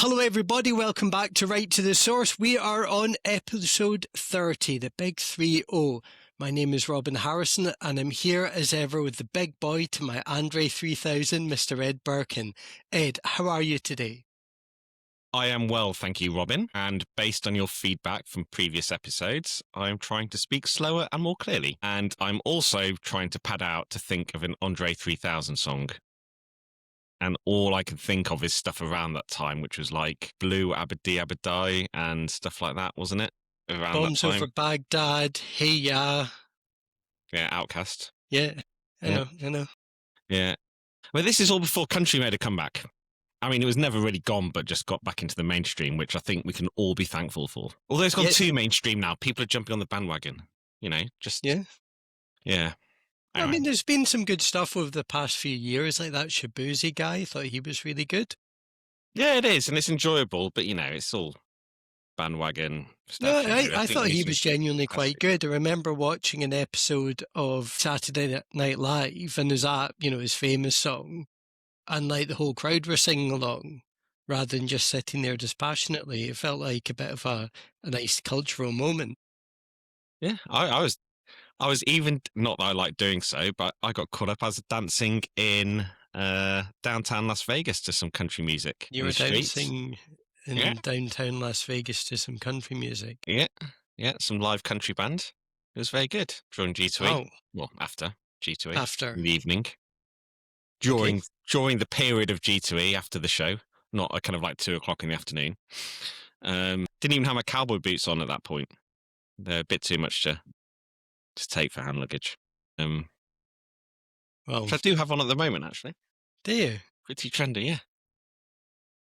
Hello everybody, welcome back to Right to the Source. We are on episode 30, the big 3-0. My name is Robin Harrison and I'm here as ever with the big boy to my Andre 3000, Mr. Ed Birkin. Ed, how are you today? I am well, thank you, Robin. And based on your feedback from previous episodes, I'm trying to speak slower and more clearly. And I'm also trying to pad out to think of an Andre 3000 song. And all I can think of is stuff around that time, which was like Blue Abadi Abadai and stuff like that, wasn't it? Around Bombs that time. Over Baghdad, Hey Ya. Yeah, Outcast. Yeah, I know. Yeah. Well, this is all before country made a comeback. I mean, it was never really gone, but just got back into the mainstream, which I think we can all be thankful for. Although it's gone too mainstream now, people are jumping on the bandwagon. You know, just yeah. Anyway. I mean, there's been some good stuff over the past few years, like that Shabuzi guy. I thought he was really good. Yeah, it is, and it's enjoyable, but, you know, it's all bandwagon stuff. No, I thought he was genuinely quite good. I remember watching an episode of Saturday Night Live, and there's that, his famous song, and like the whole crowd were singing along, rather than just sitting there dispassionately. It felt like a bit of a nice cultural moment. Yeah, I was even, not that I like doing so, but I got caught up as dancing in downtown Las Vegas to some country music. You were dancing in downtown Las Vegas to some country music? Yeah, some live country band. It was very good during G2E. Oh. Well, after G2E. After. In the evening. During the period of G2E, after the show, not kind of like 2 o'clock in the afternoon. Didn't even have my cowboy boots on at that point. They're a bit too much to take for hand luggage. Which I do have on at the moment, actually. Do you? Pretty trendy, yeah.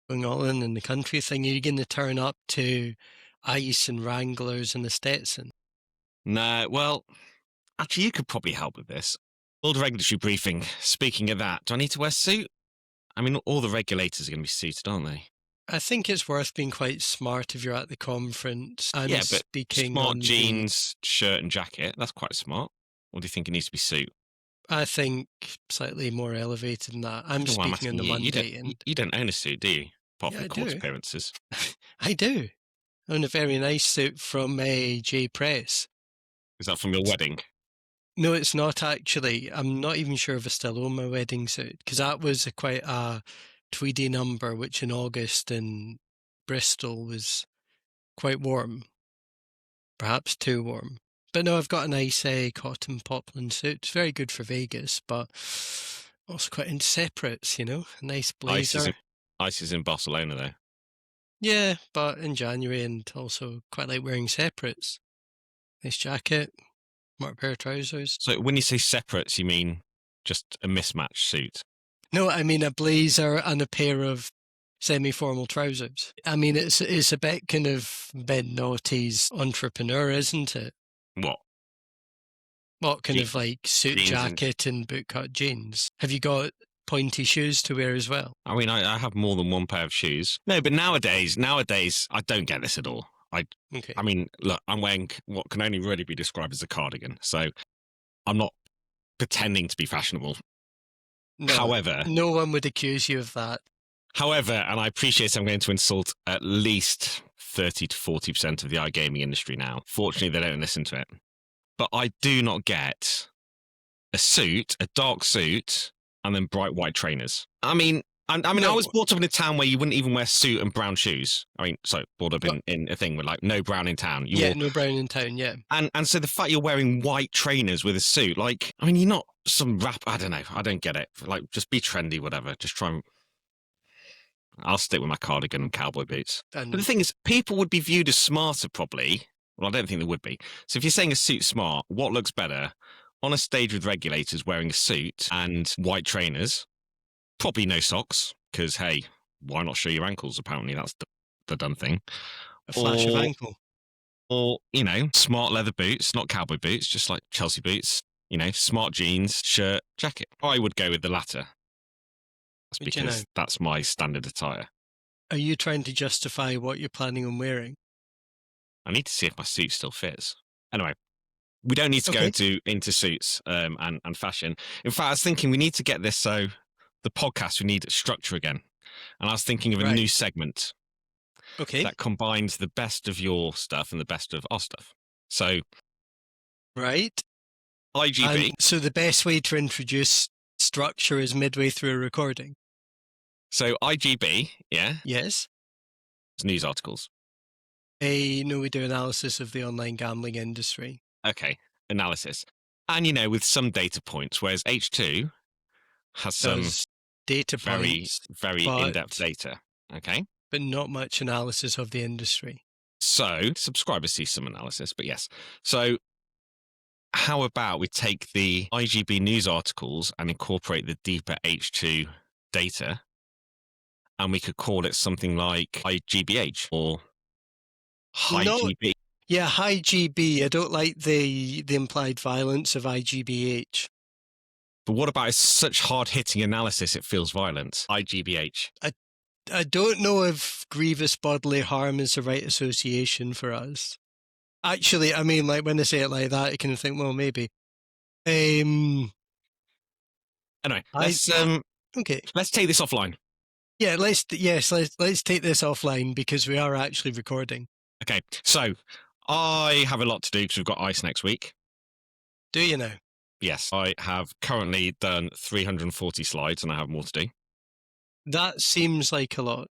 Going all in the country thing, are you going to turn up to ICE and Wranglers and the Stetson? No, well, actually, you could probably help with this. All the regulatory briefing. Speaking of that, do I need to wear a suit? I mean, all the regulators are going to be suited, aren't they? I think it's worth being quite smart if you're at the conference and speaking smart jeans, shirt and jacket, that's quite smart. Or do you think it needs to be suit? I think slightly more elevated than that. I'm speaking on the Monday. You don't own a suit, do you? Apart from court appearances. I do. I own a very nice suit from J Press. Is that from your wedding? No, it's not actually. I'm not even sure if I still own my wedding suit, because that was quite a tweedy number, which in August in Bristol was quite warm. Perhaps too warm. But no, I've got a nice cotton poplin suit. It's very good for Vegas, but also quite into separates, a nice blazer. ICE is in Barcelona, though. Yeah, but in January, and also quite like wearing separates. Nice jacket, smart pair of trousers. So when you say separates, you mean just a mismatched suit? No, I mean a blazer and a pair of semi-formal trousers. I mean, it's a bit kind of Ben Naughty's entrepreneur, isn't it? What kind of like suit jacket and bootcut jeans? Have you got pointy shoes to wear as well? I mean, I have more than one pair of shoes. No, but nowadays, I don't get this at all. I mean, look, I'm wearing what can only really be described as a cardigan, so I'm not pretending to be fashionable. No, however, no one would accuse you of that. However, and I appreciate I'm going to insult at least 30 to 40% of the iGaming industry now. Fortunately, they don't listen to it. But I do not get a dark suit, and then bright white trainers. I mean, I was brought up in a town where you wouldn't even wear a suit and brown shoes. I mean, brought up in a thing with like no brown in town. No brown in town, yeah. And so the fact you're wearing white trainers with a suit, like, I mean, you're not some rap. I don't know. I don't get it. Like, just be trendy, whatever. Just try and. I'll stick with my cardigan and cowboy boots. But the thing is, people would be viewed as smarter, probably. Well, I don't think they would be. So if you're saying a suit's smart, what looks better? On a stage with regulators wearing a suit and white trainers, probably no socks, because, hey, why not show your ankles? Apparently, that's the done thing. A flash of ankle. Or, smart leather boots, not cowboy boots, just like Chelsea boots, smart jeans, shirt, jacket. I would go with the latter. That's because that's my standard attire. Are you trying to justify what you're planning on wearing? I need to see if my suit still fits. Anyway, we don't need to go into suits and fashion. In fact, I was thinking we need to get this so the podcast, we need structure again. And I was thinking of a Right. new segment Okay. that combines the best of your stuff and the best of our stuff. So Right. And IGB. so the best way to introduce structure is midway through a recording. So IGB, yeah, Yes. it's news articles. No, we do analysis of the online gambling industry. Okay, analysis. And, with some data points, whereas H2 has some Does data very, points, very in-depth but data. Okay. not much analysis of the industry. So subscribers see some analysis, but yes. So how about we take the IGB news articles and incorporate the deeper H2 data, and we could call it something like IGBH or high No, GB. yeah, high GB. I don't like the implied violence of IGBH. But what about such hard-hitting analysis it feels violent? IGBH. I don't know if grievous bodily harm is the right association for us. Actually, I mean, like when I say it like that, I can think, well, maybe. Anyway, I okay. let's take this offline. Yeah, let's take this offline because we are actually recording. Okay, so I have a lot to do because we've got ICE next week. Do you now? Yes, I have currently done 340 slides and I have more to do. That seems like a lot.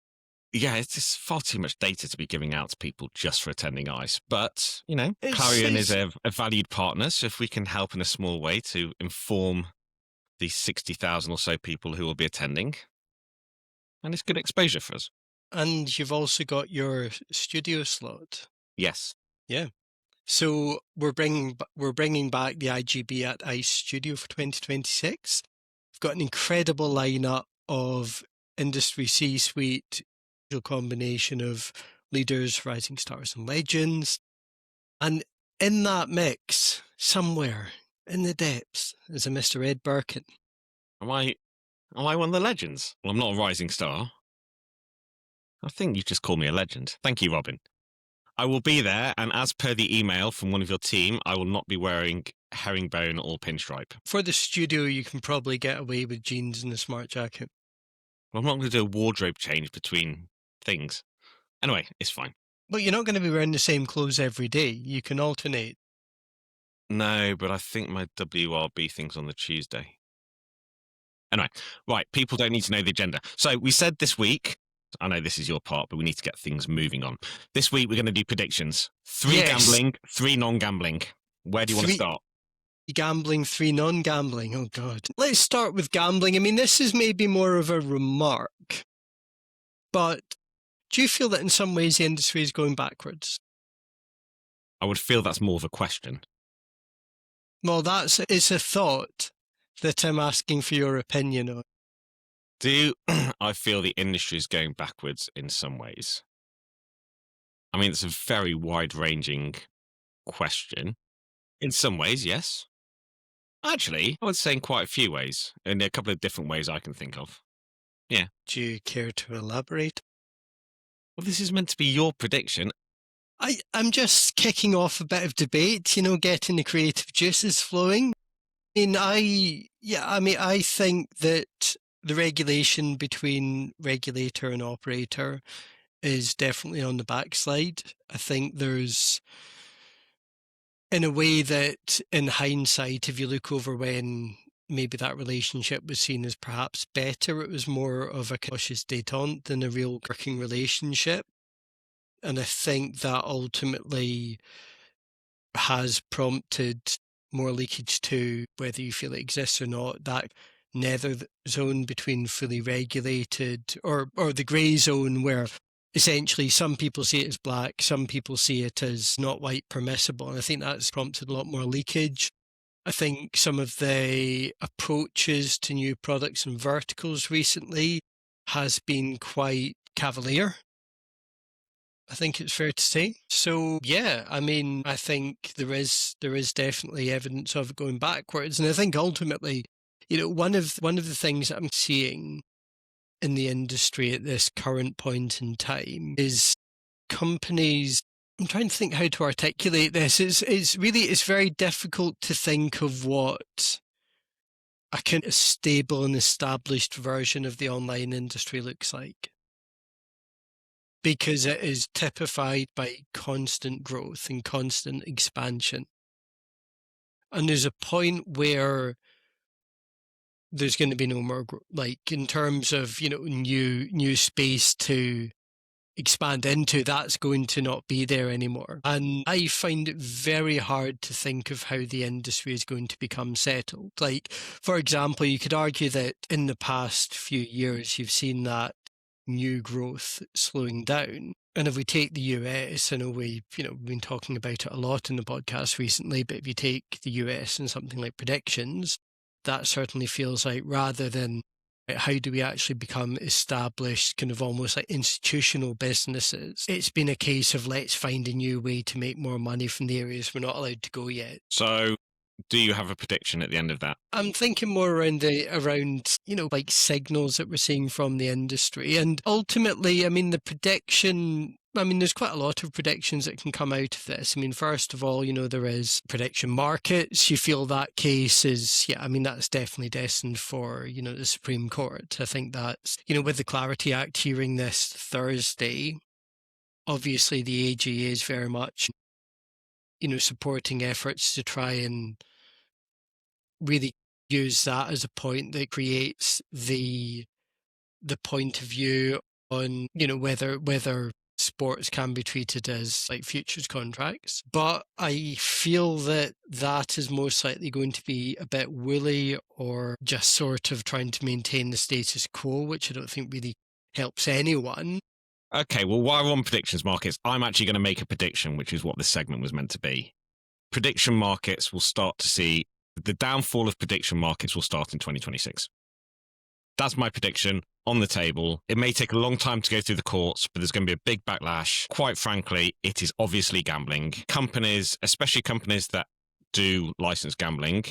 Yeah, it's just far too much data to be giving out to people just for attending ICE. But, It's- Clarion is it's- a valued partner. So if we can help in a small way to inform the 60,000 or so people who will be attending, and it's good exposure for us. And you've also got your studio slot. Yes. Yeah. So we're bringing back the IGB at ICE Studio for 2026. We've got an incredible lineup of industry C-suite, a combination of leaders, rising stars, and legends. And in that mix, somewhere in the depths, is a Mr. Ed Birkin. Am I one of the legends? Well, I'm not a rising star. I think you just called me a legend. Thank you, Robin. I will be there, and as per the email from one of your team, I will not be wearing herringbone or pinstripe. For the studio, you can probably get away with jeans and a smart jacket. Well, I'm not going to do a wardrobe change between things. Anyway, it's fine. But you're not going to be wearing the same clothes every day. You can alternate. No, but I think my WRB thing's on the Tuesday. Anyway, right, people don't need to know the agenda. So we said this week, I know this is your part, but we need to get things moving on. This week we're going to do predictions. 3 Yes. gambling, 3 non-gambling. Where do you want to start? Gambling, 3 non-gambling. Oh, God. Let's start with gambling. I mean, this is maybe more of a remark, but do you feel that in some ways the industry is going backwards? I would feel that's more of a question. Well, it's a thought that I'm asking for your opinion on. Do I feel the industry is going backwards in some ways? I mean, it's a very wide-ranging question. In some ways, yes. Actually, I would say in quite a few ways, in a couple of different ways I can think of. Yeah. Do you care to elaborate? Well, this is meant to be your prediction. I'm just kicking off a bit of debate, getting the creative juices flowing. I think that the regulation between regulator and operator is definitely on the backslide. I think there's, in a way that in hindsight, if you look over when maybe that relationship was seen as perhaps better, it was more of a cautious détente than a real working relationship. And I think that ultimately has prompted more leakage to, whether you feel it exists or not, that nether zone between fully regulated or the grey zone where essentially some people see it as black, some people see it as not white permissible. And I think that's prompted a lot more leakage. I think some of the approaches to new products and verticals recently has been quite cavalier. I think it's fair to say. So yeah, I mean, I think there is definitely evidence of it going backwards, and I think ultimately, one of the things that I'm seeing in the industry at this current point in time is companies. I'm trying to think how to articulate this. It's very difficult to think of what a kind of stable and established version of the online industry looks like. Because it is typified by constant growth and constant expansion. And there's a point where there's going to be no more, like in terms of, new space to expand into, that's going to not be there anymore. And I find it very hard to think of how the industry is going to become settled. Like, for example, you could argue that in the past few years, you've seen that new growth slowing down. And if we take the US, I know we've been talking about it a lot in the podcast recently, but if you take the US and something like predictions, that certainly feels like, rather than how do we actually become established, kind of almost like institutional businesses, it's been a case of let's find a new way to make more money from the areas we're not allowed to go yet. So do you have a prediction at the end of that? I'm thinking more around like signals that we're seeing from the industry. And ultimately, the prediction, there's quite a lot of predictions that can come out of this. First of all, there is prediction markets. You feel that case is, that's definitely destined for, the Supreme Court. I think that's, with the Clarity Act hearing this Thursday, obviously the AGA is very much, supporting efforts to try and really use that as a point that creates the point of view on, whether sports can be treated as like futures contracts. But I feel that is most likely going to be a bit woolly, or just sort of trying to maintain the status quo, which I don't think really helps anyone. Okay, well, while we're on predictions markets, I'm actually going to make a prediction, which is what this segment was meant to be. Prediction markets will start to see the downfall of prediction markets will start in 2026. That's my prediction on the table. It may take a long time to go through the courts, but there's going to be a big backlash. Quite frankly, it is obviously gambling. Companies, especially companies that do licensed gambling,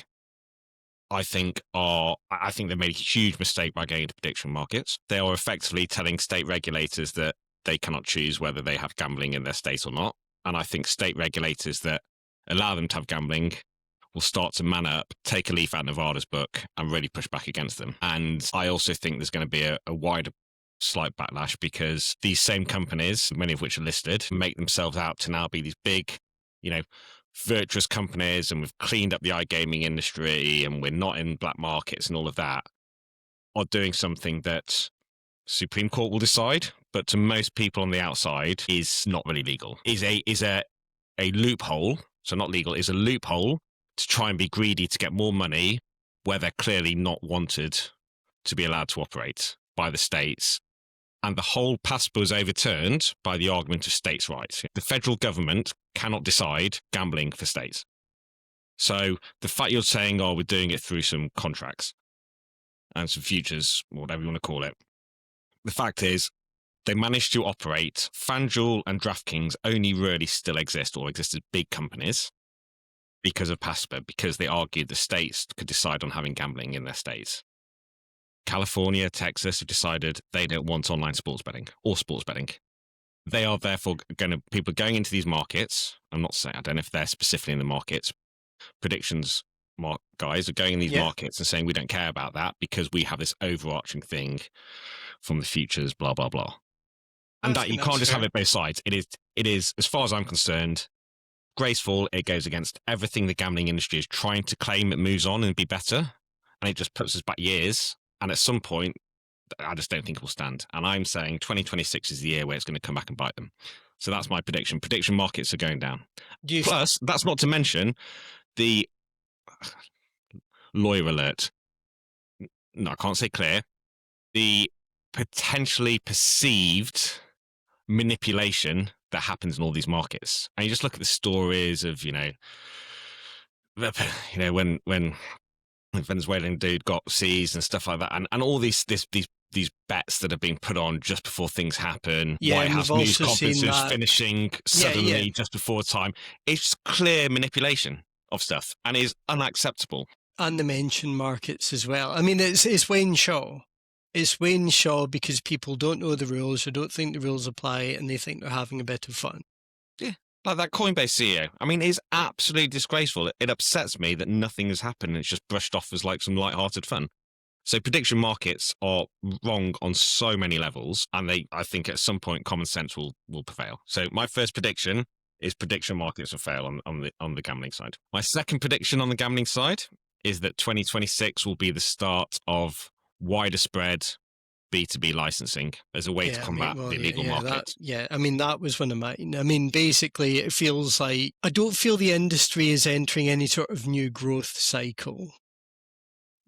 I think they made a huge mistake by going into prediction markets. They are effectively telling state regulators that they cannot choose whether they have gambling in their state or not. And I think state regulators that allow them to have gambling will start to man up, take a leaf out of Nevada's book, and really push back against them. And I also think there's going to be a wider slight backlash, because these same companies, many of which are listed, make themselves out to now be these big, virtuous companies, and we've cleaned up the iGaming industry, and we're not in black markets and all of that, are doing something that Supreme Court will decide, but to most people on the outside is not really legal. Is a loophole, so not legal, is a loophole to try and be greedy to get more money where they're clearly not wanted to be allowed to operate by the states. And the whole PASPA was overturned by the argument of states' rights. The federal government cannot decide gambling for states. So the fact you're saying, we're doing it through some contracts and some futures, whatever you want to call it, the fact is they managed to operate. FanDuel and DraftKings only really still exist, or exist as big companies, because of PASPA, because they argued the states could decide on having gambling in their states. California, Texas have decided they don't want online sports betting or sports betting. They are therefore people going into these markets. I don't know if they're specifically in the markets. Predictions guys are going in these markets and saying we don't care about that because we have this overarching thing from the futures, blah, blah, blah. And that you can't just have it both sides. It is, as far as I'm concerned, graceful. It goes against everything the gambling industry is trying to claim it moves on and be better. And it just puts us back years. And at some point, I just don't think it will stand. And I'm saying 2026 is the year where it's going to come back and bite them. So that's my prediction. Prediction markets are going down. Plus, that's not to mention the lawyer alert. No, I can't say clear. The potentially perceived manipulation that happens in all these markets. And you just look at the stories of, when Venezuelan dude got seized and stuff like that, and all these bets that have been put on just before things happen. Yeah, White House news conferences finishing suddenly just before time. It's clear manipulation of stuff and is unacceptable. And the mention markets as well. It's Wayne Shaw. It's Wayne Shaw because people don't know the rules or don't think the rules apply, and they think they're having a bit of fun. Yeah. Like that Coinbase CEO. I mean, it's absolutely disgraceful. It upsets me that nothing has happened and it's just brushed off as like some light-hearted fun. So prediction markets are wrong on so many levels, and I think at some point common sense will prevail. So my first prediction is prediction markets will fail on the gambling side. My second prediction on the gambling side is that 2026 will be the start of wider spread B2B licensing as a way to Yeah, I mean, combat well, the yeah, illegal market. I mean, that was one of mine. I mean, basically, it feels like I don't feel the industry is entering any sort of new growth cycle.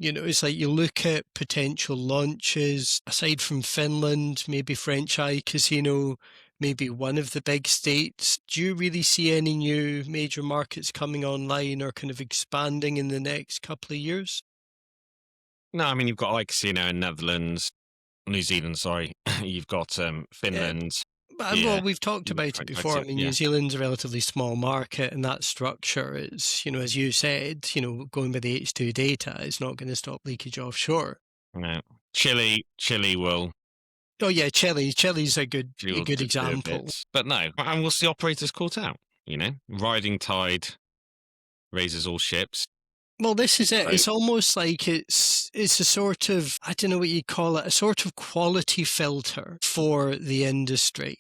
You know, it's like you look at potential launches, aside from Finland, maybe French iCasino, maybe one of the big states. Do you really see any new major markets coming online or kind of expanding in the next couple of years? No, I mean you've got iCasino in Netherlands, New Zealand. Sorry, you've got Yeah, Finland. well, Yeah, we've talked you've got about it French before. I iCasino. mean, New Yeah, Zealand's a relatively small market, and that structure is, as you said, going by the H2 data, it's not going to stop leakage offshore. no. Chile will Oh yeah, Chile's a good Chile a will good do a example. bit, but no, and we'll see operators caught out. Rising tide raises all ships. Well, this is it. So It's almost like it's a sort of, I don't know what you call it, a sort of quality filter for the industry.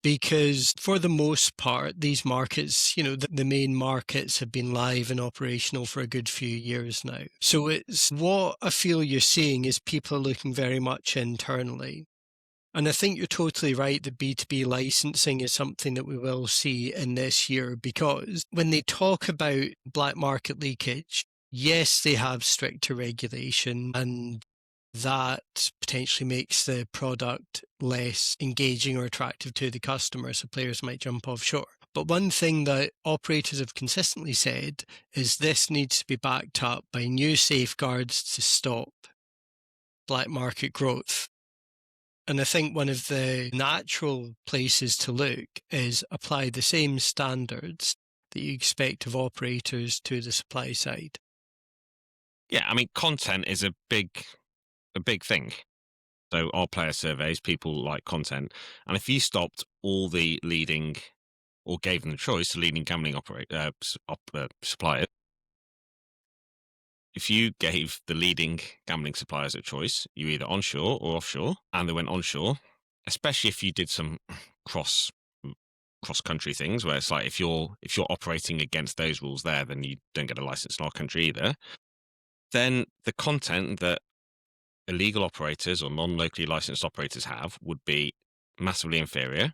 Because for the most part, these markets, the main markets have been live and operational for a good few years now. So it's what I feel you're seeing is people are looking very much internally. And I think you're totally right that B2B licensing is something that we will see in this year, because when they talk about black market leakage, yes, they have stricter regulation, and that potentially makes the product less engaging or attractive to the customer, so players might jump offshore. But one thing that operators have consistently said is this needs to be backed up by new safeguards to stop black market growth. And I think one of the natural places to look is apply the same standards that you expect of operators to the supply side. yeah, I mean content is a big thing. So our player surveys, people like content, and if you stopped all the leading or gave them the choice to leading gambling suppliers, if you gave the leading gambling suppliers a choice, you either onshore or offshore, and they went onshore, especially if you did some cross country things where it's like if you're operating against those rules there, then you don't get a license in our country either. Then the content that illegal operators or non-locally licensed operators have would be massively inferior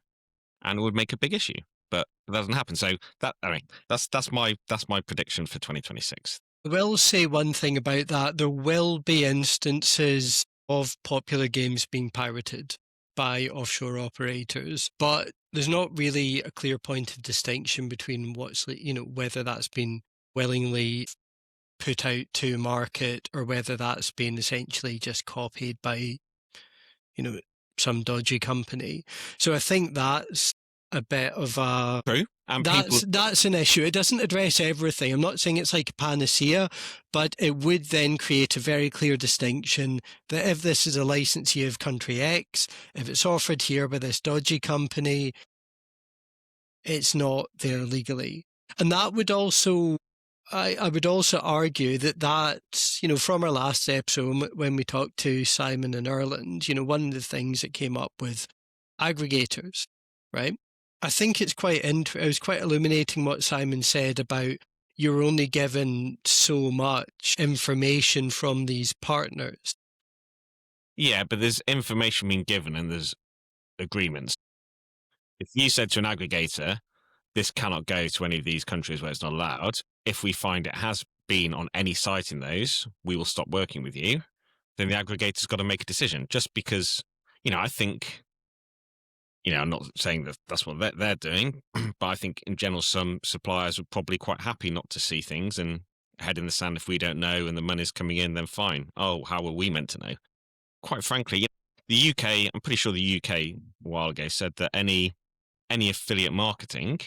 and would make a big issue. But it doesn't happen. So that's my prediction for 2026. I will say one thing about that. There will be instances of popular games being pirated by offshore operators, but there's not really a clear point of distinction between whether that's been willingly put out to market or whether that's been essentially just copied by, some dodgy company. So I think that's a bit of a True. And people, that's an issue. It doesn't address everything. I'm not saying it's like a panacea, but it would then create a very clear distinction that if this is a licensee of country X, if it's offered here by this dodgy company, it's not there legally. And that would also, I would also argue that, from our last episode when we talked to Simon and Ireland, one of the things that came up with aggregators, right? I think it was quite illuminating what Simon said about you're only given so much information from these partners. yeah, but there's information being given and there's agreements. If you said to an aggregator, this cannot go to any of these countries where it's not allowed, if we find it has been on any site in those, we will stop working with you. Then the aggregator's got to make a decision. Just because, I think, I'm not saying that that's what they're doing, but I think in general, some suppliers are probably quite happy not to see things and head in the sand if we don't know and the money's coming in, then fine. Oh, how are we meant to know? Quite frankly, the UK, I'm pretty sure the UK a while ago said that any affiliate marketing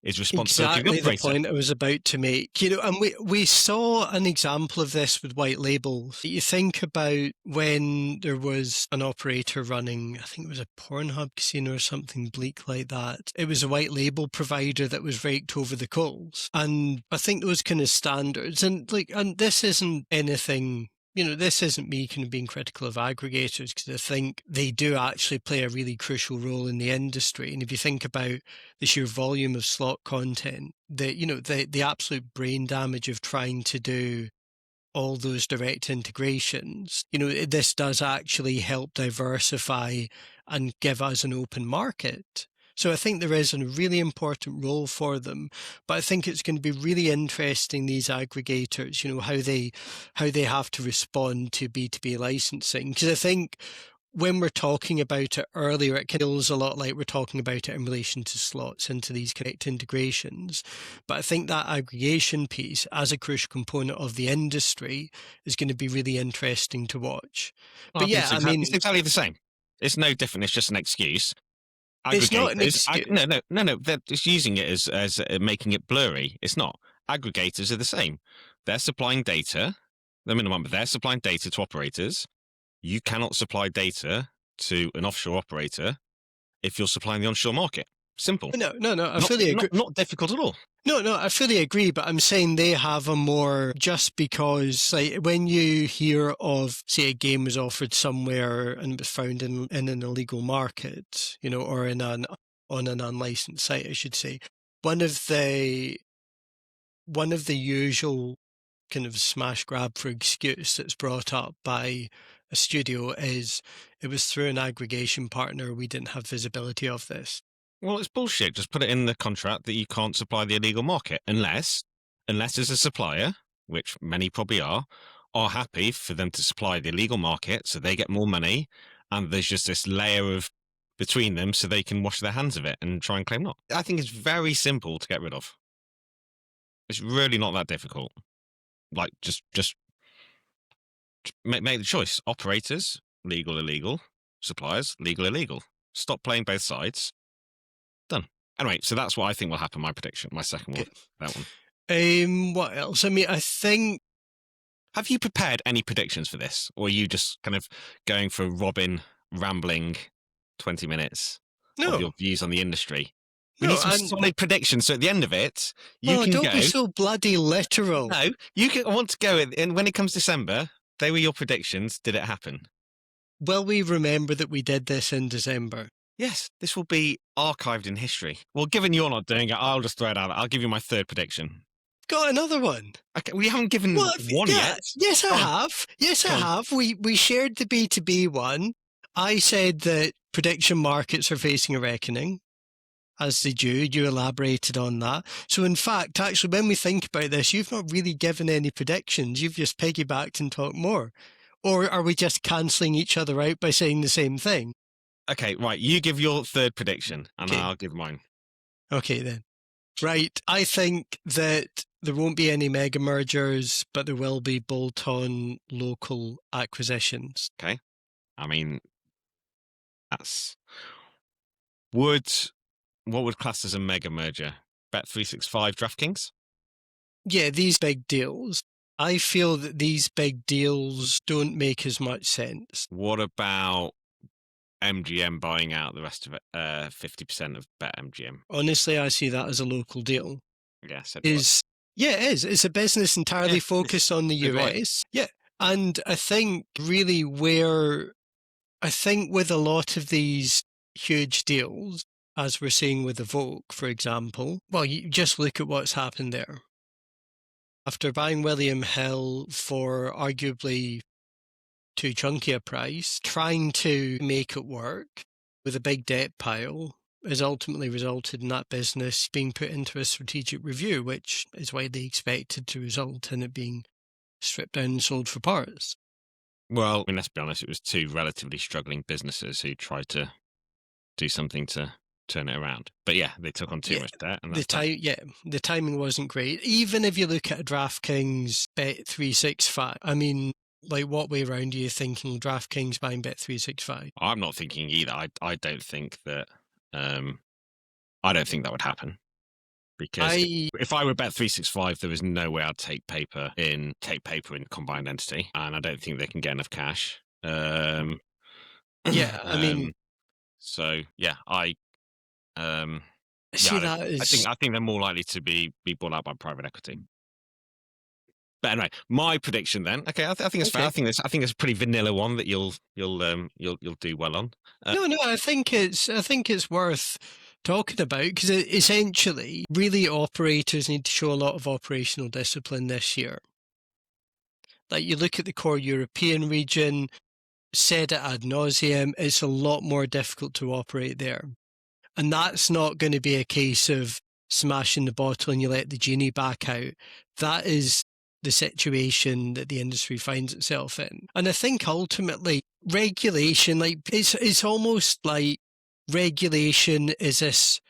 is responsibility of the Exactly the operator. point I was about to make. And we saw an example of this with white labels. You think about when there was an operator running, I think it was a Pornhub casino or something bleak like that. It was a white label provider that was raked over the coals. And I think those kind of standards, and this isn't anything, this isn't me kind of being critical of aggregators, because I think they do actually play a really crucial role in the industry. And if you think about the sheer volume of slot content, the absolute brain damage of trying to do all those direct integrations, this does actually help diversify and give us an open market. So I think there is a really important role for them, but I think it's going to be really interesting, these aggregators, how they have to respond to B2B licensing. Because I think when we're talking about it earlier, it feels a lot like we're talking about it in relation to slots into these correct integrations. But I think that aggregation piece, as a crucial component of the industry, is going to be really interesting to watch. Well, I But think yeah, I it's mean, exactly the same. It's no different. It's just an excuse. it's not an Aggregators, excuse. no. They're just using it as making it blurry. It's not. Aggregators are the same. They're supplying data. The minimum, but they're supplying data to operators. You cannot supply data to an offshore operator if you're supplying the onshore market. Simple. No, I fully agree. Not difficult at all. No, I fully agree, but I'm saying they have a more, just because, like, when you hear of, say, a game was offered somewhere and was found in an illegal market, or on an unlicensed site, I should say, one of the usual kind of smash grab for excuse that's brought up by a studio is it was through an aggregation partner, we didn't have visibility of this. Well, it's bullshit. Just put it in the contract that you can't supply the illegal market unless as a supplier, which many probably are happy for them to supply the illegal market so they get more money, and there's just this layer of between them so they can wash their hands of it and try and claim not. I think it's very simple to get rid of. It's really not that difficult. Like just make the choice. Operators, legal, illegal. Suppliers, legal, illegal. Stop playing both sides. Done. Anyway, so that's what I think will happen. My prediction, my second one, that one. What else? I mean, I think. Have you prepared any predictions for this, or are you just kind of going for Robin rambling 20 minutes of your views on the industry? We need some solid predictions, so at the end of it, you can go. Don't be so bloody literal. No, you can. I want to go, and when it comes December, they were your predictions. Did it happen? Will we remember that we did this in December? Yes, this will be archived in history. Well, given you're not doing it, I'll just throw it out. I'll give you my third prediction. Got another one. Okay, we haven't given one yet. Yes, I have. Yes, I have. We shared the B2B one. I said that prediction markets are facing a reckoning, as they do. You elaborated on that. So in fact, actually, when we think about this, you've not really given any predictions. You've just piggybacked and talked more. Or are we just cancelling each other out by saying the same thing? Okay, right. You give your third prediction, and I'll give mine. Okay, then. Right. I think that there won't be any mega mergers, but there will be bolt-on local acquisitions. Okay. I mean, what would class as a mega merger? Bet365 DraftKings? Yeah, these big deals. I feel that these big deals don't make as much sense. What about MGM buying out the rest of it, 50% of BetMGM? Honestly, I see that as a local deal. Yeah, yeah, it is. It's a business entirely focused on the US. Yeah. And I think really with a lot of these huge deals, as we're seeing with Evoke, for example, well, you just look at what's happened there. After buying William Hill for arguably too chunky a price, trying to make it work with a big debt pile has ultimately resulted in that business being put into a strategic review, which is widely expected to result in it being stripped down and sold for parts. Well, I mean, let's be honest, it was two relatively struggling businesses who tried to do something to turn it around. But yeah, they took on too much debt. And the timing wasn't great. Even if you look at a DraftKings Bet365, I mean, like, what way around are you thinking DraftKings buying Bet365? I'm not thinking either. I don't think that. I don't think that would happen. Because if I were Bet365, there is no way I'd take paper in combined entity, and I don't think they can get enough cash. Yeah, I mean, so yeah, see, yeah, that is I think they're more likely to be bought out by private equity. But anyway, my prediction then. Okay, I think it's fair. okay. I think it's a pretty vanilla one that you'll do well on. No, I think it's worth talking about because essentially, really, operators need to show a lot of operational discipline this year. Like you look at the core European region, said it ad nauseum, it's a lot more difficult to operate there. And that's not going to be a case of smashing the bottle and you let the genie back out. That is the situation that the industry finds itself in. And I think ultimately regulation, like it's almost like regulation is this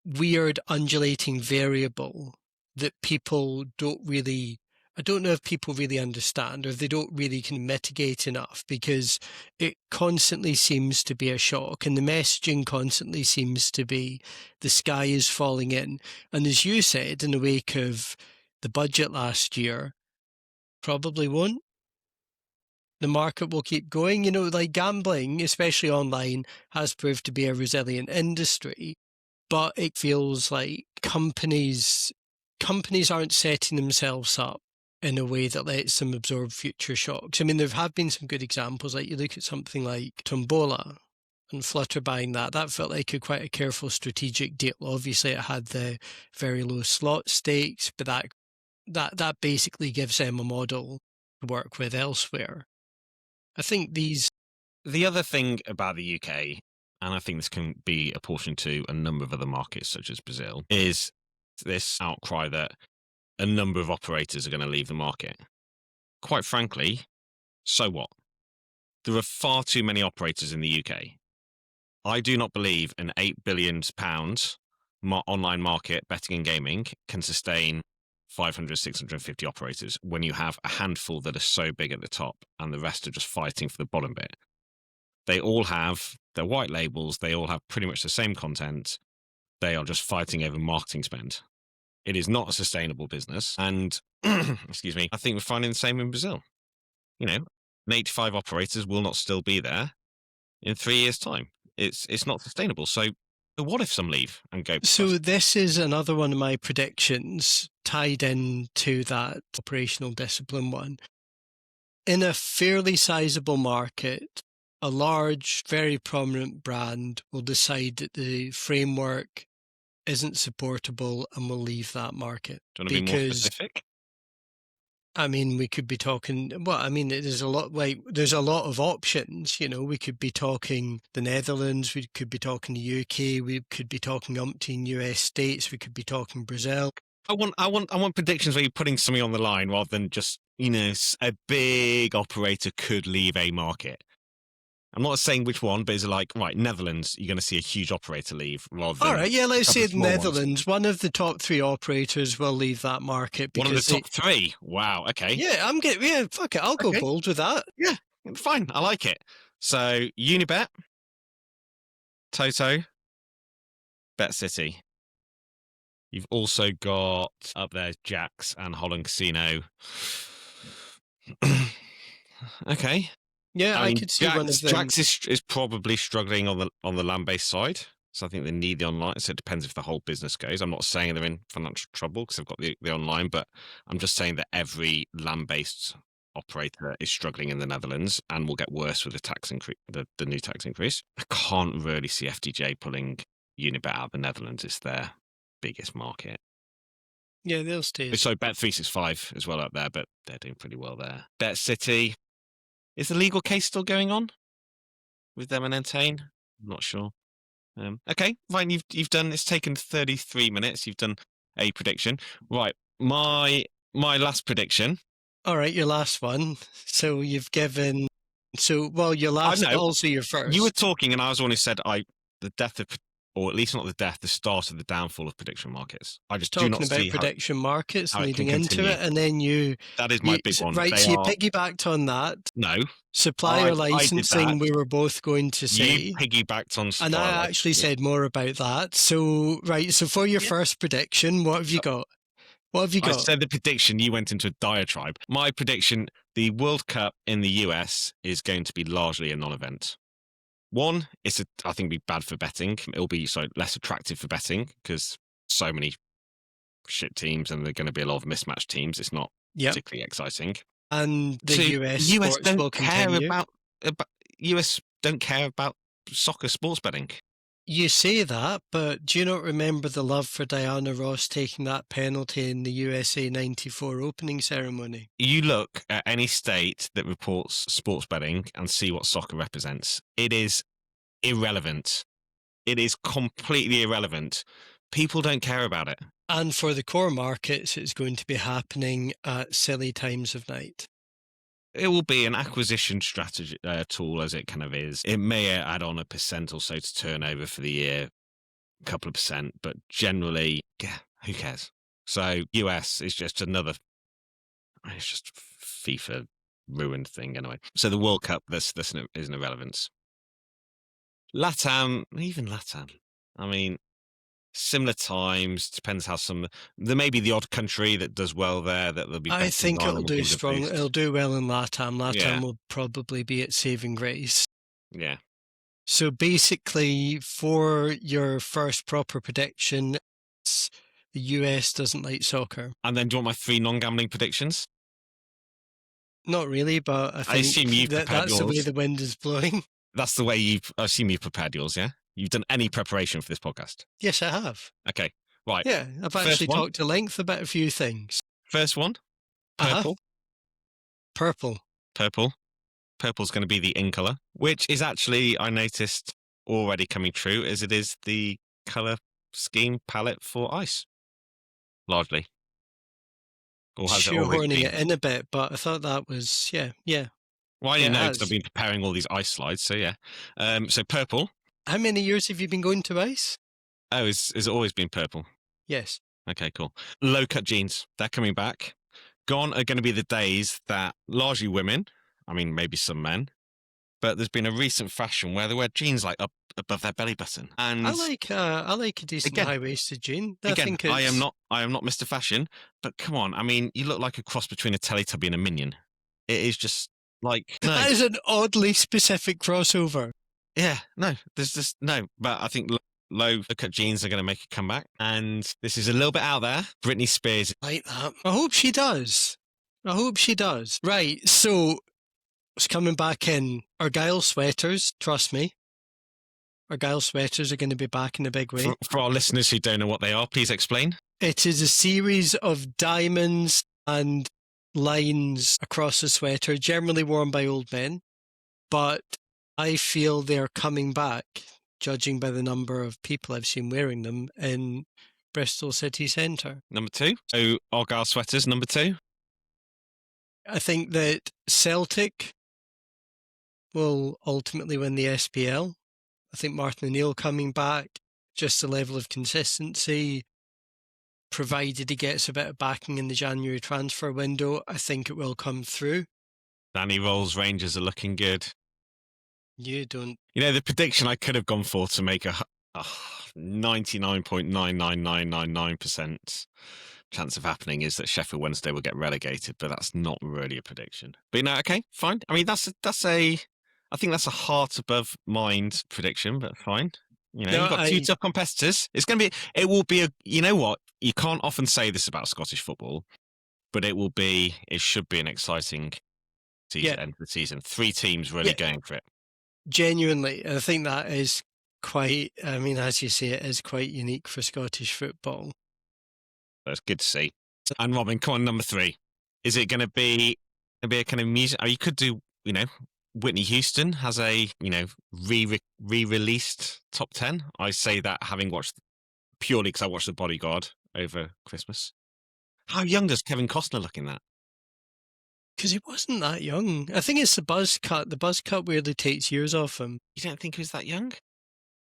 weird undulating variable that people don't really, I don't know if people really understand or if they don't really can mitigate enough because it constantly seems to be a shock and the messaging constantly seems to be the sky is falling in. And as you said, in the wake of the budget last year, probably won't. The market will keep going. You know, like gambling, especially online, has proved to be a resilient industry. But it feels like companies aren't setting themselves up in a way that lets them absorb future shocks. I mean, there have been some good examples. Like you look at something like Tombola and Flutter buying that. That felt like quite a careful strategic deal. Obviously, it had the very low slot stakes, but that basically gives them a model to work with elsewhere. I think The other thing about the UK, and I think this can be apportioned to a number of other markets such as Brazil, is this outcry that a number of operators are going to leave the market. Quite frankly, so what? There are far too many operators in the UK. I do not believe an £8 billion online market, betting and gaming, can sustain 500, 650 operators when you have a handful that are so big at the top and the rest are just fighting for the bottom bit. They all have their white labels. They all have pretty much the same content. They are just fighting over marketing spend. It is not a sustainable business. And, excuse me, I think we're finding the same in Brazil. You know, 85 operators will not still be there in 3 years' time. It's not sustainable. So what if some leave and go? So this is another one of my predictions tied into that operational discipline one. In a fairly sizable market, a large, very prominent brand will decide that the framework isn't supportable and will leave that market. Do you want to be more specific? I mean, we could be talking, well, I mean, there's a lot of options, you know, we could be talking the Netherlands, we could be talking the UK, we could be talking umpteen US states, we could be talking Brazil. I want predictions where you're putting something on the line rather than just, you know, a big operator could leave a market. I'm not saying which one, but it's like, right, Netherlands, you're going to see a huge operator leave rather than... All right, yeah, let's say the Netherlands. One of the top 3 operators will leave that market. One of the top 3? Wow, okay. Yeah, fuck it, I'll go bold with that. Yeah, fine, I like it. So, Unibet, Toto, BetCity. You've also got up there Jax and Holland Casino. Okay. Yeah, I could see one of them. Jax is probably struggling on the land-based side, so I think they need the online. So it depends if the whole business goes. I'm not saying they're in financial trouble because they've got the online, but I'm just saying that every land-based operator is struggling in the Netherlands and will get worse with the tax increase, the new tax increase. I can't really see FDJ pulling Unibet out of the Netherlands. It's their biggest market. Yeah, they'll stay. So Bet365 as well up there, but they're doing pretty well there. BetCity. Is the legal case still going on with them and Entain? I'm not sure. Okay, fine. You've done. It's taken 33 minutes. You've done a prediction, right? My last prediction. All right, your last one. So you've given. So well, your last, also your first. You were talking, and I was the one who said the death of or at least not the death, the start of the downfall of prediction markets. I just do not Talking about see prediction markets how it can leading into continue. it, and then That is my big one. right, They so you are piggybacked on that. no. Supplier I did that. licensing, we were both going to You say. piggybacked on And supplier I actually licensing. said more about that. So, right, so for your Yeah. first prediction, what have you got? What have you I got? said the prediction, you went into a diatribe. My prediction, the World Cup in the US is going to be largely a non-event. One, I think it'll be bad for betting. It'll be less attractive for betting because so many shit teams and there are going to be a lot of mismatched teams. It's not Yep. particularly exciting. And the Two, US US sports don't will care continue. about US don't care about soccer sports betting. You say that, but do you not remember the love for Diana Ross taking that penalty in the USA 94 opening ceremony? You look at any state that reports sports betting and see what soccer represents. It is irrelevant. It is completely irrelevant. People don't care about it. And for the core markets, it's going to be happening at silly times of night. It will be an acquisition strategy tool, as it kind of is. It may add on 1% or so to turnover for the year, a couple of percent, but generally, yeah, who cares? So US is just it's just FIFA ruined thing anyway. So the World Cup, this is an irrelevance. LATAM, even LATAM. I mean, similar times, depends how there may be the odd country that does well there that there'll be. I think it'll do strong. Boost. It'll do well in LATAM. LATAM will probably be its saving grace. Yeah. So basically, for your first proper prediction, the US doesn't like soccer. And then do you want my 3 non-gambling predictions? Not really, but I assume think that's yours. the way the wind is blowing. That's the way I assume you've prepared yours, yeah? You've done any preparation for this podcast? Yes, I have. Okay, right. Yeah, I've actually talked to length about a few things. First one, purple. Purple. Purple. Purple's going to be the in colour, which is actually, I noticed, already coming true, as it is the colour scheme palette for ICE, largely. Or has shoehorning it in a bit, but I thought that was, yeah. Well, I didn't know because I've been preparing all these ICE slides, so yeah. So purple. How many years have you been going to ICE? Oh, has it always been purple? Yes. Okay, cool. Low-cut jeans, they're coming back. Gone are going to be the days that largely women, I mean, maybe some men, but there's been a recent fashion where they wear jeans like up above their belly button. And I like a decent high-waisted jean. I am not Mr. Fashion, but come on, I mean, you look like a cross between a Teletubby and a Minion. It is just like no. That is an oddly specific crossover. Yeah, no, there's just no. But I think low-cut jeans are going to make a comeback, and this is a little bit out there. Britney Spears, like that. I hope she does. Right, so it's coming back in. Argyle sweaters, trust me. Argyle sweaters are going to be back in a big way. For our listeners who don't know what they are, please explain. It is a series of diamonds and lines across the sweater, generally worn by old men, but I feel they're coming back, judging by the number of people I've seen wearing them in Bristol city centre. Number 2. So Argyle sweaters, number 2. I think that Celtic will ultimately win the SPL. I think Martin O'Neill coming back, just the level of consistency, provided he gets a bit of backing in the January transfer window, I think it will come through. Danny Rolls Rangers are looking good. You don't... You know, the prediction I could have gone for to make a 99.99999% chance of happening is that Sheffield Wednesday will get relegated, but that's not really a prediction. But you know, okay, fine. I mean, I think that's a heart above mind prediction, but fine. You know, you've got 2 tough competitors. It will be you know what? You can't often say this about Scottish football, but it should be an exciting season, end of the season. 3 teams really going for it. Genuinely, I think that is quite, I mean, as you say, it is quite unique for Scottish football. That's good to see. And Robin, come on, number 3. Is it going to be a kind of music? Oh, you could do, you know, Whitney Houston has a, you know, re-released top 10. I say that having watched, purely because I watched The Bodyguard over Christmas. How young does Kevin Costner look in that? Because he wasn't that young. I think it's the buzz cut. The buzz cut weirdly takes years off him. You don't think he was that young?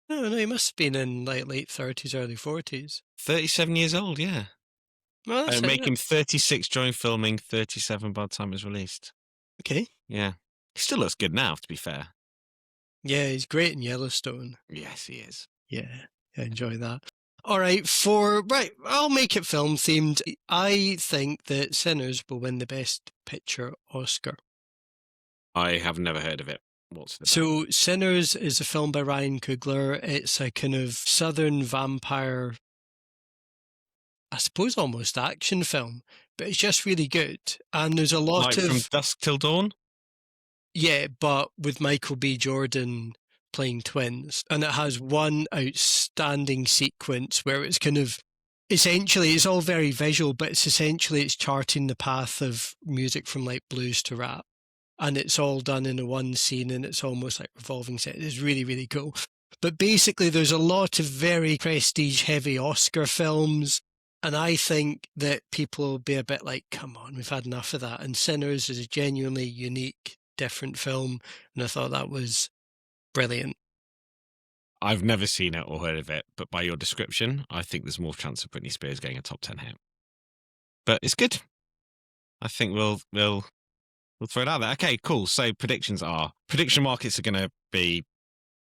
No, no, he must have been in like late 30s, early 40s. 37 years old, yeah. Well, that's Make it. him 36 during filming, 37 by the time it was released. Okay. Yeah. He still looks good now, to be fair. Yeah, he's great in Yellowstone. Yes, he is. Yeah, I enjoy that. All right, right, I'll make it film themed. I think that Sinners will win the Best Picture Oscar. I have never heard of it. What's it about? So, Sinners is a film by Ryan Coogler. It's a kind of southern vampire, I suppose almost action film, but it's just really good. And there's a lot Like From of, Dusk Till Dawn? yeah, but with Michael B. Jordan playing twins. And it has one outstanding sequence where it's kind of, essentially, it's all very visual, but it's charting the path of music from like blues to rap. And it's all done in a one scene, and it's almost like revolving set. It's really, really cool. But basically, there's a lot of very prestige heavy Oscar films. And I think that people will be a bit like, come on, we've had enough of that. And Sinners is a genuinely unique, different film. And I thought that was brilliant. I've never seen it or heard of it, but by your description, I think there's more chance of Britney Spears getting a top 10 hit. But it's good. I think we'll throw it out there. Okay, cool. So prediction markets are going to be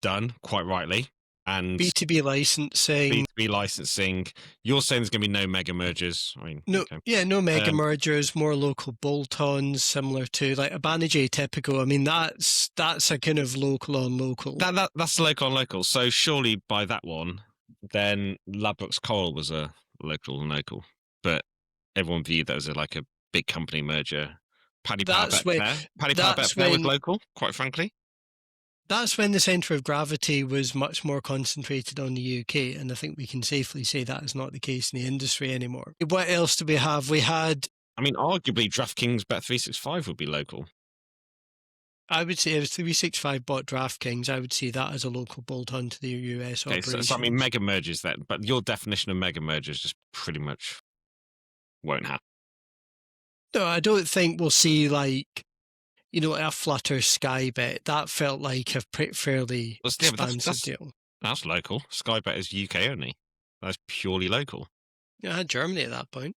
done quite rightly, and B2B licensing. B2B licensing. You're saying there's going to be no mega mergers. I mean, No, okay. yeah, no mega mergers, more local bolt-ons, similar to like a Banijay Typical. I mean, that's a kind of local on local. That's local on local. So surely by that one, then Ladbrokes Coral was a local on local, but everyone viewed that as like a big company merger. Paddy Power That's when Betfair was local, quite frankly. that's when the centre of gravity was much more concentrated on the UK, and I think we can safely say that is not the case in the industry anymore. What else do we have? We had, I mean, arguably DraftKings Bet365 would be local. I would say, if 365 bought DraftKings, I would see that as a local bolt-on to the US Okay, operation. so I mean, mega mergers then, but your definition of mega mergers just pretty much won't happen. No, I don't think we'll see like, a Flutter Sky Bet. That felt like a fairly expansive deal. That's local. Sky Bet is UK only. That's purely local. Yeah, I had Germany at that point.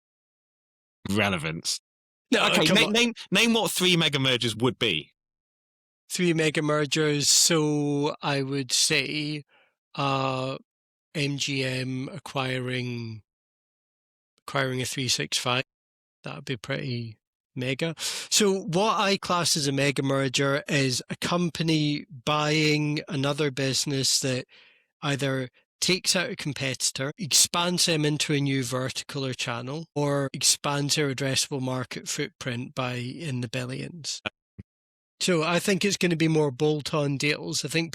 Relevance. No, okay, name what 3 mega mergers would be. 3 mega mergers. So I would say MGM acquiring a 365. That would be pretty mega. So what I class as a mega merger is a company buying another business that either takes out a competitor, expands them into a new vertical or channel, or expands their addressable market footprint by in the billions. So I think it's going to be more bolt-on deals. I think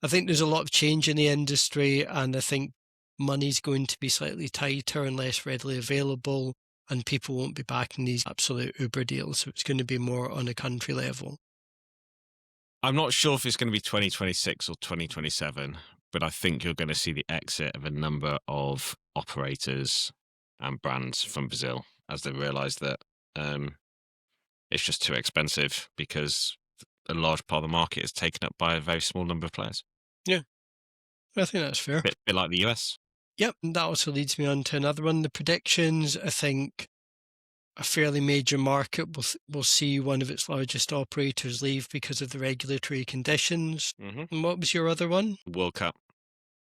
there's a lot of change in the industry, and I think money's going to be slightly tighter and less readily available, and people won't be backing these absolute Uber deals. So it's going to be more on a country level. I'm not sure if it's going to be 2026 or 2027, but I think you're going to see the exit of a number of operators and brands from Brazil as they realise that it's just too expensive because a large part of the market is taken up by a very small number of players. Yeah, I think that's fair. Bit like the US. Yep, and that also leads me on to another one. The predictions, I think a fairly major market will see one of its largest operators leave because of the regulatory conditions. Mm-hmm. And what was your other one? World Cup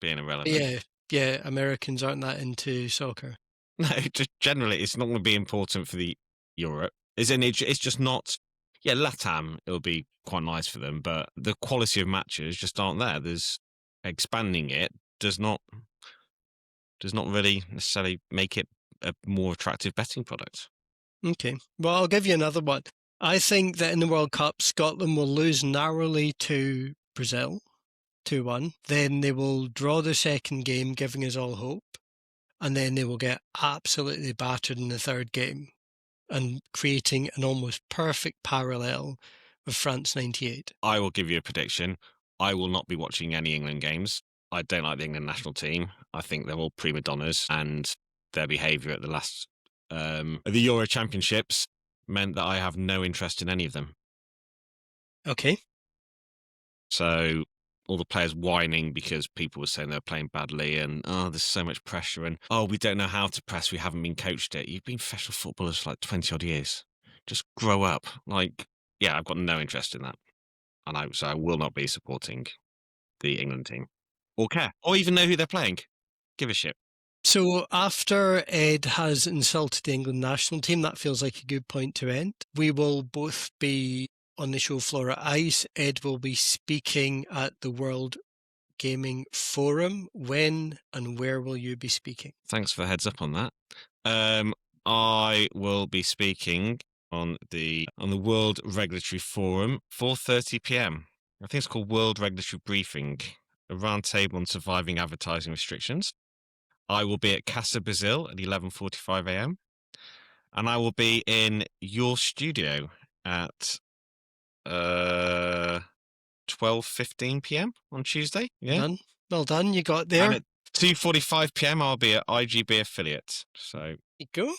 being irrelevant. Yeah, Americans aren't that into soccer. No, just generally, it's not going to be important for the Europe. It's just not. Yeah, LATAM, it'll be quite nice for them, but the quality of matches just aren't there. There's expanding it does not really necessarily make it a more attractive betting product. Okay, well, I'll give you another one. I think that in the World Cup, Scotland will lose narrowly to Brazil, 2-1. Then they will draw the second game, giving us all hope. And then they will get absolutely battered in the third game and creating an almost perfect parallel with France 98. I will give you a prediction. I will not be watching any England games. I don't like the England national team. I think they're all prima donnas, and their behaviour at the last the Euro Championships meant that I have no interest in any of them. Okay. So all the players whining because people were saying they were playing badly and, oh, there's so much pressure and, oh, we don't know how to press. We haven't been coached it. You've been professional footballers for like 20 odd years. Just grow up. Like, yeah, I've got no interest in that. So I will not be supporting the England team or care or even know who they're playing. Give a shit. So after Ed has insulted the England national team, that feels like a good point to end. We will both be on the show floor at ICE. Ed will be speaking at the World Gaming Forum. When and where will you be speaking? Thanks for the heads up on that. I will be speaking on the World Regulatory Forum, 4:30 p.m. I think it's called World Regulatory Briefing, a roundtable on surviving advertising restrictions. I will be at Casa Brazil at 11:45 a.m. and I will be in your studio at 12:15 p.m. on Tuesday. Yeah, Done. Well done. You got and there. at 2:45 p.m. I'll be at IGB Affiliate. So You go.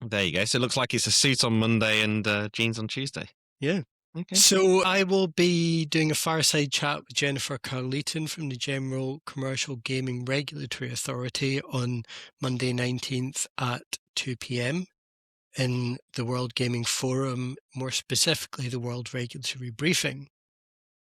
there you go. So it looks like it's a suit on Monday and jeans on Tuesday. Yeah. Okay. So I will be doing a fireside chat with Jennifer Carleton from the General Commercial Gaming Regulatory Authority on Monday 19th at 2 p.m. in the World Gaming Forum, more specifically the World Regulatory Briefing.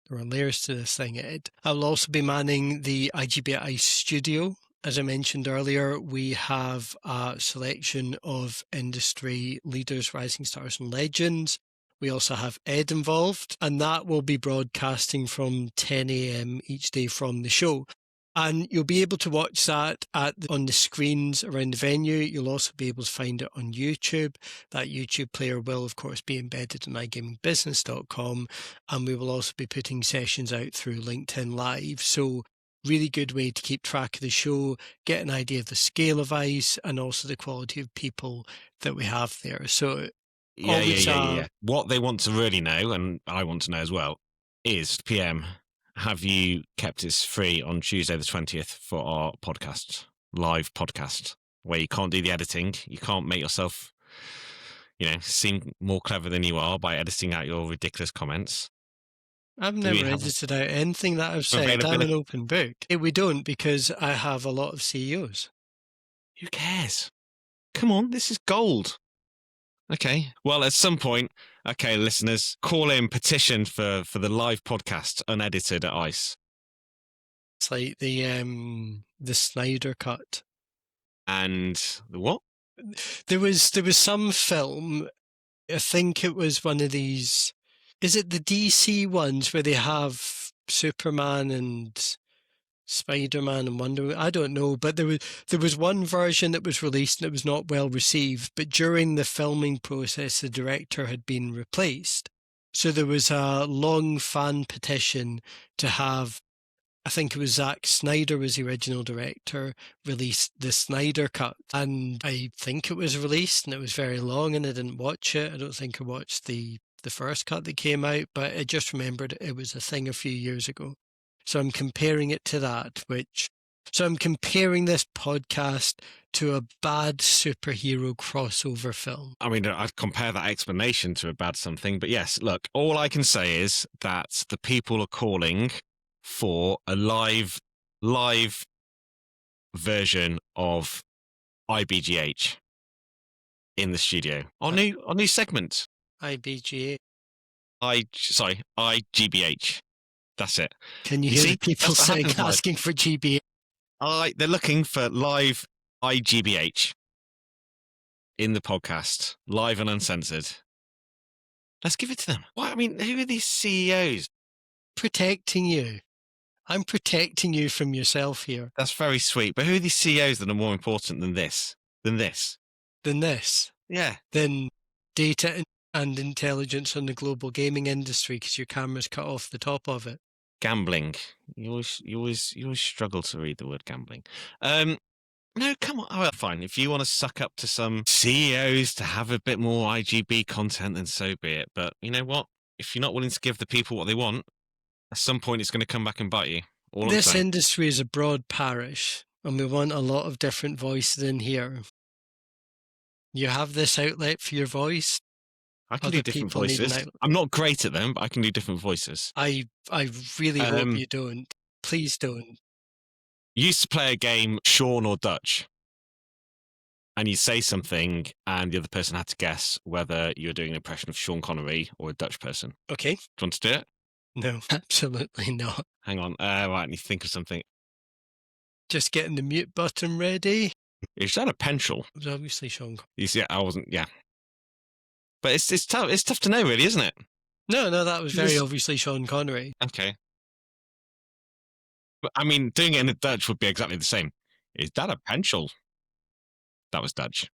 There are layers to this thing, Ed. I will also be manning the IGB ICE studio. As I mentioned earlier, we have a selection of industry leaders, rising stars and legends. We also have Ed involved, and that will be broadcasting from 10 a.m. each day from the show. And you'll be able to watch that on the screens around the venue. You'll also be able to find it on YouTube. That YouTube player will, of course, be embedded in iGamingBusiness.com. And we will also be putting sessions out through LinkedIn Live. So really good way to keep track of the show, get an idea of the scale of ICE, and also the quality of people that we have there. So Yeah. What they want to really know, and I want to know as well, is PM. Have you kept us free on Tuesday the 20th for our podcast, live podcast, where you can't do the editing, you can't make yourself, seem more clever than you are by editing out your ridiculous comments. I've never edited out anything that I've said. I'm an open book. We don't, because I have a lot of CEOs. Who cares? Come on, this is gold. Okay. Well, at some point, okay, listeners, call in, petition for the live podcast unedited at ICE. It's like the Snyder Cut. And the what? There was some film, I think it was one of these, is it the DC ones where they have Superman and Spider-Man and Wonder Woman? I don't know, but there was one version that was released and it was not well received, but during the filming process the director had been replaced. So there was a long fan petition to have, I think it was Zack Snyder was the original director, released the Snyder Cut. And I think it was released and it was very long and I didn't watch it. I don't think I watched the first cut that came out, but I just remembered it was a thing a few years ago. So I'm comparing it to that, so I'm comparing this podcast to a bad superhero crossover film. I mean, I'd compare that explanation to a bad something, but yes, look, all I can say is that the people are calling for a live version of IBGH in the studio. Our new segment. IBGH. IGBH. That's it. Can you hear the people asking for GBH? They're looking for live IGBH in the podcast, live and uncensored. Let's give it to them. What? I mean, who are these CEOs? Protecting you. I'm protecting you from yourself here. That's very sweet. But who are these CEOs that are more important than this? Than this? Yeah. Than data and intelligence on the global gaming industry, because your camera's cut off the top of it. Gambling. You always struggle to read the word gambling. No, come on. Oh, fine. If you want to suck up to some CEOs to have a bit more IGB content, then so be it. But you know what? If you're not willing to give the people what they want, at some point it's going to come back and bite you. This industry is a broad parish, and we want a lot of different voices in here. You have this outlet for your voice, I can do other different people need an voices. outlet. I'm not great at them, but I can do different voices. I really hope Um, you don't. Please don't. Used to play a game, Sean or Dutch, and you say something, and the other person had to guess whether you're doing an impression of Sean Connery or a Dutch person. Okay. Do you want to do it? No, absolutely not. Hang on. Right, I need to think of something. Just getting the mute button ready. Is that a pencil? It was obviously Sean. You see, I wasn't. Yeah, but it's tough. It's tough to know, really, isn't it? No, that was very obviously Sean Connery. Okay. But I mean, doing it in Dutch would be exactly the same. Is that a pencil? That was Dutch.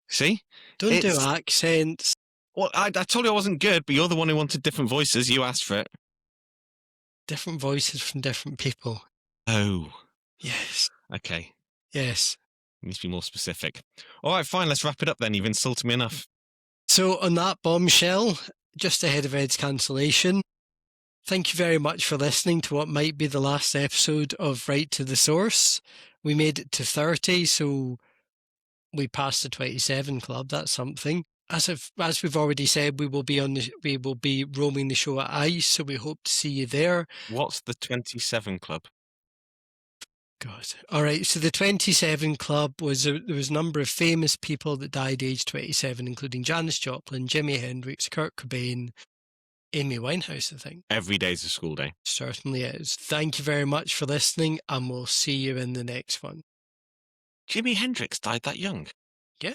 See? Don't do accents. Well, I told you I wasn't good, but you're the one who wanted different voices. You asked for it. Different voices from different people. Oh. Yes. Okay. Yes. Needs to be more specific. All right, fine. Let's wrap it up then. You've insulted me enough. So on that bombshell, just ahead of Ed's cancellation, thank you very much for listening to what might be the last episode of Right to the Source. We made it to 30, so we passed the 27 club. That's something. As we've already said, we will be roaming the show at ICE, so we hope to see you there. What's the 27 club? God. All right. So the 27 Club there was a number of famous people that died age 27, including Janis Joplin, Jimi Hendrix, Kurt Cobain, Amy Winehouse, I think. Every day's a school day. Certainly is. Thank you very much for listening, and we'll see you in the next one. Jimi Hendrix died that young? Yeah.